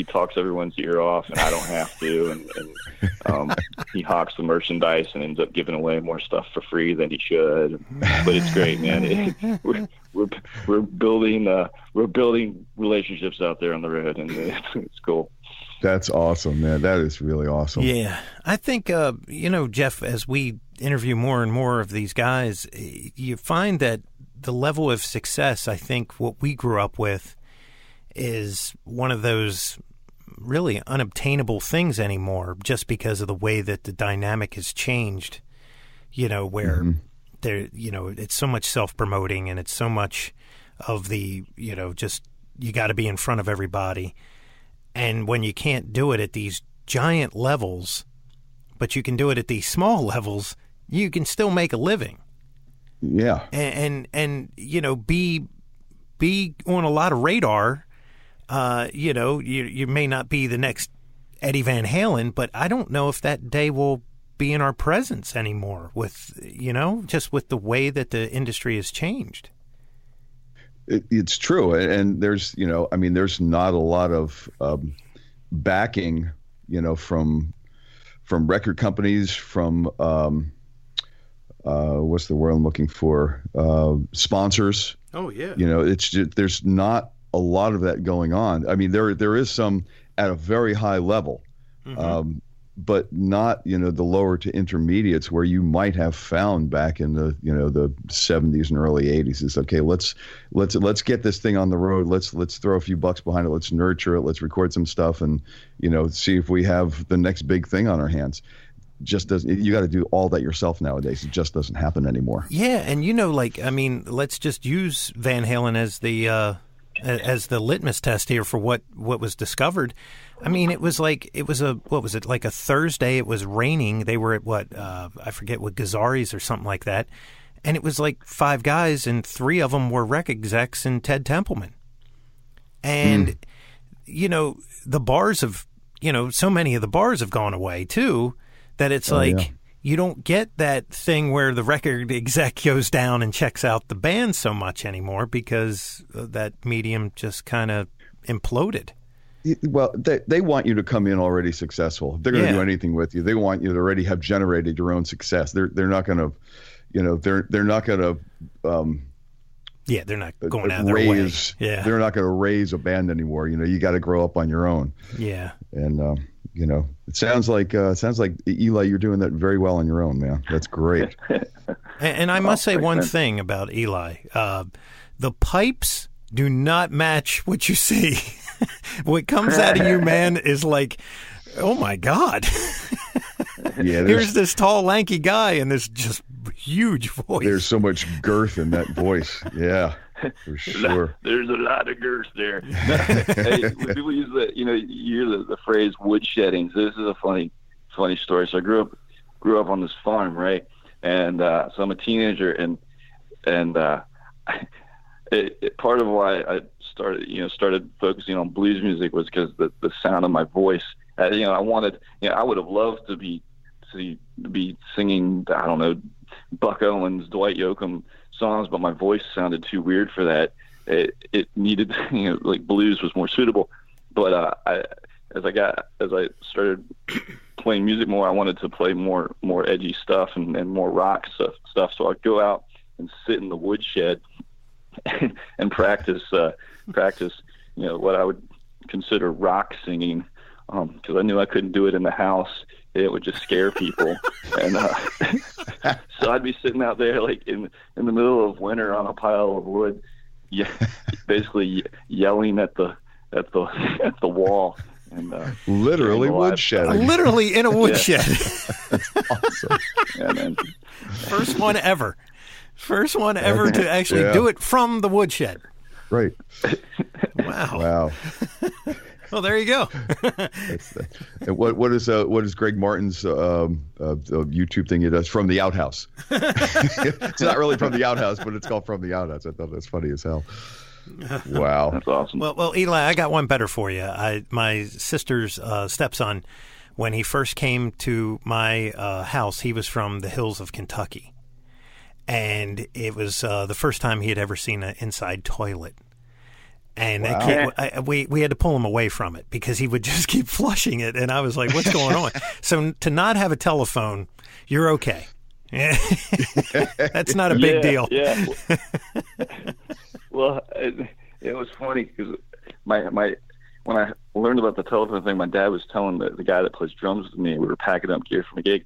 talks everyone's ear off, and I don't have to. And he hawks the merchandise and ends up giving away more stuff for free than he should. But it's great, man. We're building relationships out there on the road, and it's cool. That's awesome, man. That is really awesome. Yeah, I think Jeff, as we interview more and more of these guys, you find that the level of success, I think what we grew up with, is one of those really unobtainable things anymore, just because of the way that the dynamic has changed, where there, it's so much self-promoting, and it's so much of the, just you got to be in front of everybody. And when you can't do it at these giant levels, but you can do it at these small levels, you can still make a living. Yeah. And be on a lot of radar. You may not be the next Eddie Van Halen, but I don't know if that day will be in our presence anymore with, just with the way that the industry has changed. It's true. And there's, there's not a lot of backing, from record companies, from what's the word I'm looking for? Sponsors. Oh, yeah. It's just, there's not a lot of that going on. I mean, there is some at a very high level, but not, the lower to intermediates where you might have found back in the, the 70s and early 80s. It's okay. Let's get this thing on the road. Let's throw a few bucks behind it. Let's nurture it. Let's record some stuff and, see if we have the next big thing on our hands. Just doesn't. You got to do all that yourself nowadays. It just doesn't happen anymore. Yeah, and let's just use Van Halen as the litmus test here for what was discovered. I mean, it was like a Thursday. It was raining. They were at I forget what, Guitarist or something like that, and it was like 5 guys, and 3 of them were rec execs and Ted Templeman, and the bars have so many of the bars have gone away too. That it's you don't get that thing where the record exec goes down and checks out the band so much anymore because that medium just kind of imploded. Well, they want you to come in already successful. If they're going to do anything with you, they want you to already have generated your own success. They're not going to, they're not going to. They're not going out of their way. Yeah, they're not going to raise a band anymore. You got to grow up on your own. Yeah, and. It sounds like Eli, you're doing that very well on your own, man. That's great. and I must say one thing about Eli: the pipes do not match what you see. What comes out of you, man, is like, oh my God! Yeah, here's this tall, lanky guy, and this just huge voice. There's so much girth in that voice. Yeah. For sure. There's a lot of girth there. Hey, when people use that, you hear the phrase woodshedding. So this is a funny story. So I grew up on this farm, right? And so I'm a teenager, and part of why I started focusing on blues music was because the sound of my voice. I would have loved to be singing, I don't know, Buck Owens, Dwight Yoakam songs, but my voice sounded too weird for that. It needed, like blues was more suitable. But as I started playing music more, I wanted to play more edgy stuff and more rock stuff. So I'd go out and sit in the woodshed and practice what I would consider rock singing, because I knew I couldn't do it in the house. It would just scare people. And so I'd be sitting out there like in the middle of winter on a pile of wood, basically yelling at the wall. And literally woodshedding. Literally in a woodshed. That's awesome. Yeah, man. First one ever to actually do it from the woodshed. Right. Wow. Well, there you go. What is Greg Martin's YouTube thing he does? From the Outhouse. It's not really from the outhouse, but it's called From the Outhouse. I thought that's funny as hell. Wow, that's awesome. Well, Eli, I got one better for you. My sister's stepson, when he first came to my house, he was from the hills of Kentucky, and it was the first time he had ever seen an inside toilet. And we had to pull him away from it because he would just keep flushing it. And I was like, what's going on? So to not have a telephone, you're okay. That's not a big deal. Yeah. Well, it was funny because when I learned about the telephone thing, my dad was telling the guy that plays drums with me, we were packing up gear from a gig.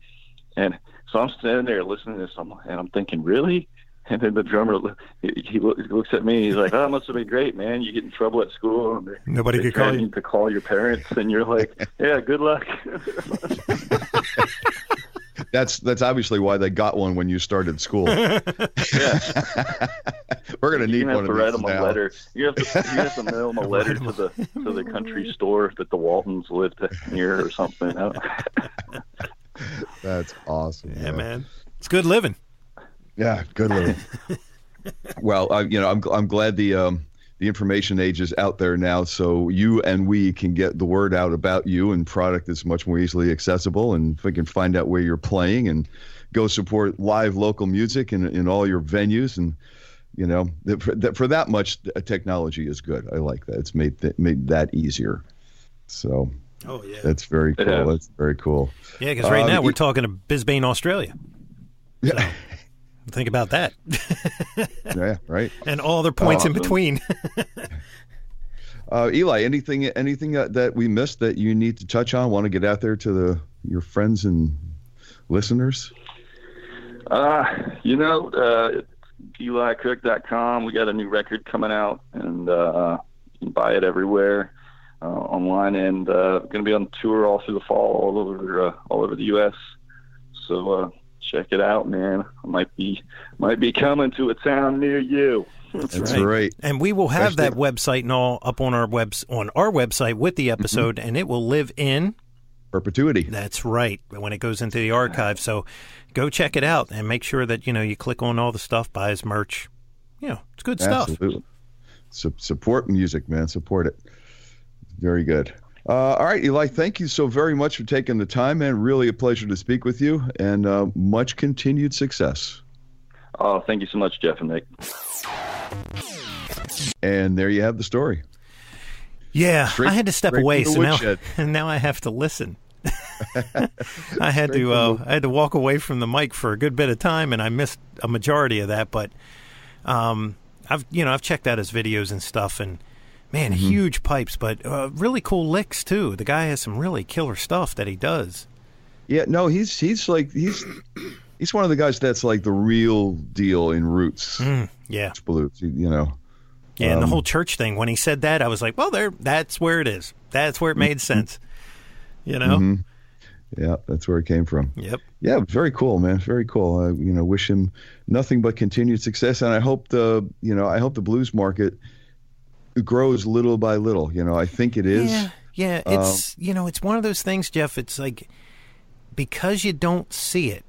And so I'm standing there listening to this, and I'm thinking, really? And then the drummer, he looks at me. He's like, "Oh, it must have been great, man. You get in trouble at school, and nobody could call you to call your parents." And you're like, "Yeah, good luck." That's obviously why they got one when you started school. Yeah. We're going to need one of these now. You have to write them a letter. You have to mail them a letter to the country store that the Waltons lived near or something. That's awesome. Yeah, man. It's good living. Yeah, good living. Well, I'm glad the information age is out there now, so you and we can get the word out about you, and product is much more easily accessible. And if we can find out where you're playing and go support live local music in all your venues, and for that much, technology is good. I like that. It's made that easier. So, oh yeah, that's very cool. Yeah. That's very cool. Yeah, because right now we're talking to Brisbane, Australia. So. Yeah. Think about that. Yeah, right. And all other points in between. Eli, anything that we missed that you need to touch on? Want to get out there to your friends and listeners? EliCook.com. We got a new record coming out, and you can buy it everywhere online. And going to be on tour all through the fall, all over the U.S. So. Check it out, man. I might be coming to a town near you. That's right. And we will have that website and all up on our website with the episode, and it will live in perpetuity. That's right. When it goes into the archive, so go check it out and make sure that you click on all the stuff, buy his merch. It's good stuff. Absolutely. Support music, man. Support it. Very good. All right, Eli, thank you so very much for taking the time, man. Really a pleasure to speak with you, and much continued success. Oh, thank you so much, Jeff and Nick. And there you have the story. Yeah, I had to step away, so now I have to listen. I had to walk away from the mic for a good bit of time, and I missed a majority of that. But I've checked out his videos and stuff, and. Man, huge pipes, but really cool licks too. The guy has some really killer stuff that he does. Yeah, no, he's one of the guys that's like the real deal in roots. Yeah, blues, Yeah, and the whole church thing. When he said that, I was like, well, that's where it is. That's where it made sense. Yeah, that's where it came from. Yep. Yeah, very cool, man. Very cool. Wish him nothing but continued success, and I hope the blues market grows little by little. I think it is. Yeah. It's it's one of those things, Jeff. It's like because you don't see it,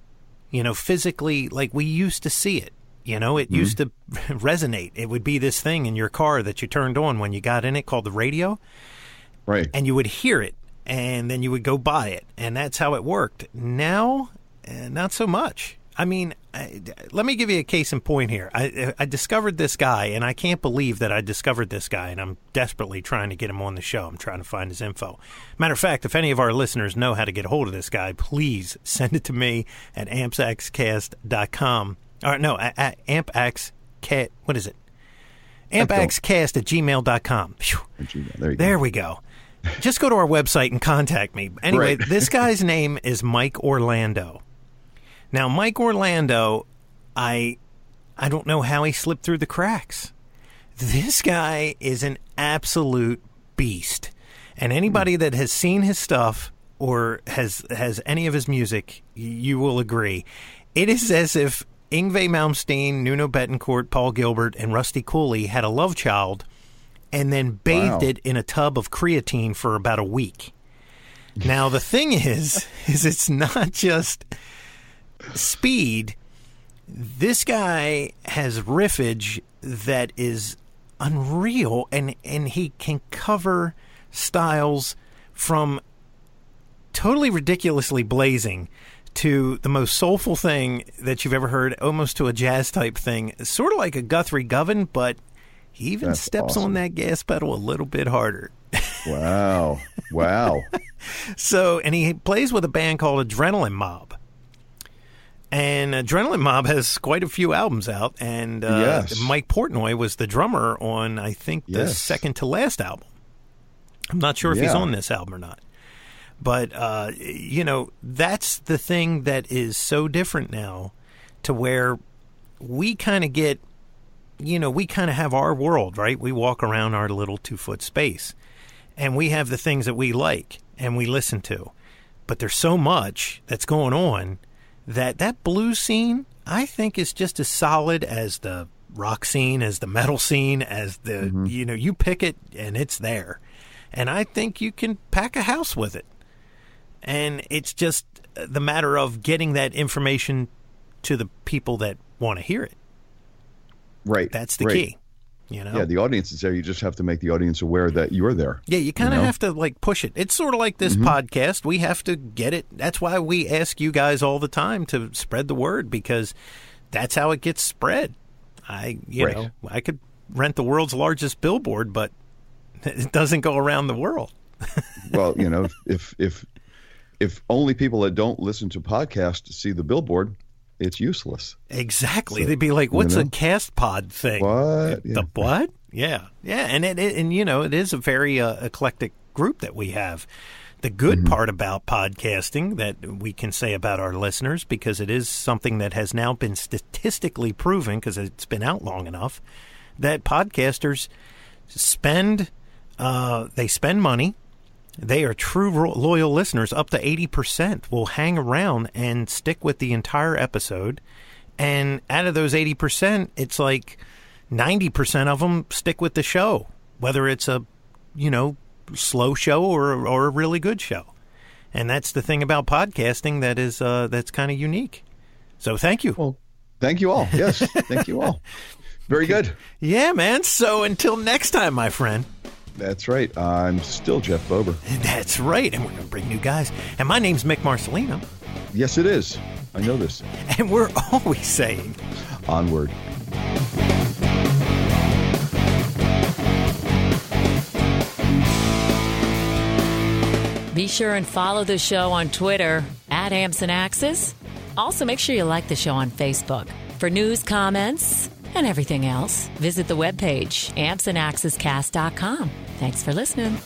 physically, like we used to see it. It used to resonate. It would be this thing in your car that you turned on when you got in it called the radio, right? And you would hear it, and then you would go buy it, and that's how it worked. Now, not so much. I mean, let me give you a case in point here. I discovered this guy, and I can't believe that I discovered this guy, and I'm desperately trying to get him on the show. I'm trying to find his info. Matter of fact, if any of our listeners know how to get a hold of this guy, please send it to me at ampxcast.com. Or no, at ampxcast. What is it? ampxcast@gmail.com. There we go. Just go to our website and contact me. Anyway, This guy's name is Mike Orlando. Now, Mike Orlando, I don't know how he slipped through the cracks. This guy is an absolute beast. And anybody that has seen his stuff or has any of his music, you will agree. It is as if Yngwie Malmsteen, Nuno Bettencourt, Paul Gilbert, and Rusty Cooley had a love child and then bathed it in a tub of creatine for about a week. Now, the thing is it's not just speed. This guy has riffage that is unreal, and he can cover styles from totally ridiculously blazing to the most soulful thing that you've ever heard, almost to a jazz type thing, sort of like a Guthrie Govan, but he even steps on that gas pedal a little bit harder. Wow. So, and he plays with a band called Adrenaline Mob. And Adrenaline Mob has quite a few albums out, and Mike Portnoy was the drummer on, I think, the second to last album. I'm not sure if he's on this album or not. But, that's the thing that is so different now, to where we kind of get, we kind of have our world, right? We walk around our little 2-foot space, and we have the things that we like and we listen to. But there's so much that's going on that blues scene, I think, is just as solid as the rock scene, as the metal scene, as the, you pick it and it's there. And I think you can pack a house with it. And it's just the matter of getting that information to the people that want to hear it. Right. That's the key. Yeah, the audience is there. You just have to make the audience aware that you're there. Yeah, you kind of have to push it. It's sort of like this podcast. We have to get it. That's why we ask you guys all the time to spread the word, because that's how it gets spread. I could rent the world's largest billboard, but it doesn't go around the world. Well, if only people that don't listen to podcasts see the billboard, it's useless. Exactly. So, they'd be like, "What's a CastPod thing?" What? The what? Yeah. And it is a very eclectic group that we have. The good part about podcasting that we can say about our listeners, because it is something that has now been statistically proven, because it's been out long enough, that podcasters spend money. They are true loyal listeners. Up to 80% will hang around and stick with the entire episode. And out of those 80%, it's like 90% of them stick with the show, whether it's a, slow show or a really good show. And that's the thing about podcasting that is that's kind of unique. So thank you. Well, thank you all. Yes, thank you all. Very good. Yeah, man. So until next time, my friend. That's right. I'm still Jeff Bober. That's right. And we're going to bring new guys. And my name's Mick Marcelino. Yes, it is. I know this. And we're always saying, onward. Be sure and follow the show on Twitter @AmpsandAxes. Also, make sure you like the show on Facebook. For news, comments, and everything else, visit the webpage ampsandaxescast.com. Thanks for listening.